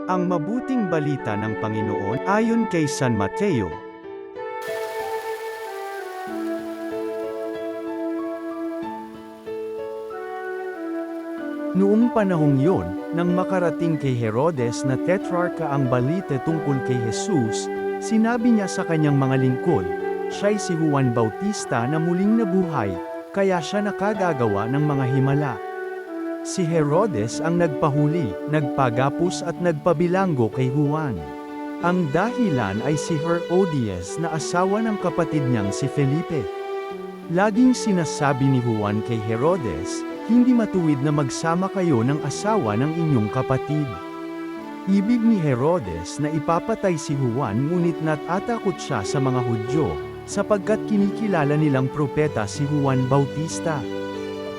Ang mabuting balita ng Panginoon ayon kay San Mateo. Noong panahong yon, nang makarating kay Herodes na tetrarka ang balita tungkol kay Jesus, sinabi niya sa kanyang mga lingkod, siya'y si Juan Bautista na muling nabuhay, kaya siya nakagagawa ng mga himala. Si Herodes ang nagpahuli, nagpagapos at nagpabilanggo kay Juan. Ang dahilan ay si Herodias na asawa ng kapatid niyang si Felipe. Laging sinasabi ni Juan kay Herodes, hindi matuwid na magsama kayo ng asawa ng inyong kapatid. Ibig ni Herodes na ipapatay si Juan ngunit natatakot siya sa mga Hudyo, sapagkat kinikilala nilang propeta si Juan Bautista.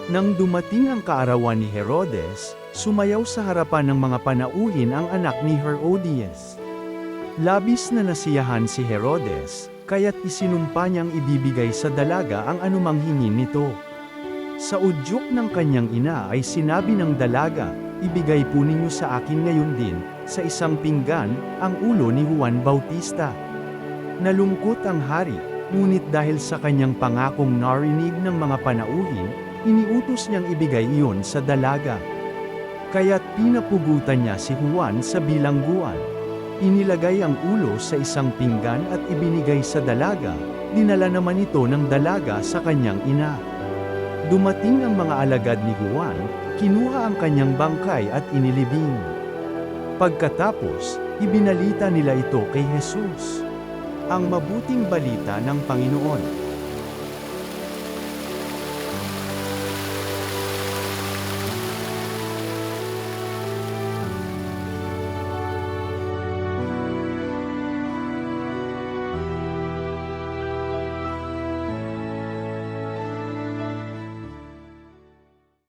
Nang dumating ang kaarawan ni Herodes, sumayaw sa harapan ng mga panauhin ang anak ni Herodias. Labis na nasiyahan si Herodes, kaya't isinumpa niyang ibibigay sa dalaga ang anumang hingin nito. Sa udyok ng kanyang ina ay sinabi ng dalaga, ibigay po ninyo sa akin ngayon din, sa isang pinggan, ang ulo ni Juan Bautista. Nalungkot ang hari, ngunit dahil sa kanyang pangakong narinig ng mga panauhin, iniutos niyang ibigay iyon sa dalaga. Kaya't pinapugutan niya si Juan sa bilangguan. Inilagay ang ulo sa isang pinggan at ibinigay sa dalaga, dinala naman ito ng dalaga sa kanyang ina. Dumating ang mga alagad ni Juan, kinuha ang kanyang bangkay at inilibing. Pagkatapos, ibinalita nila ito kay Jesus. Ang mabuting balita ng Panginoon.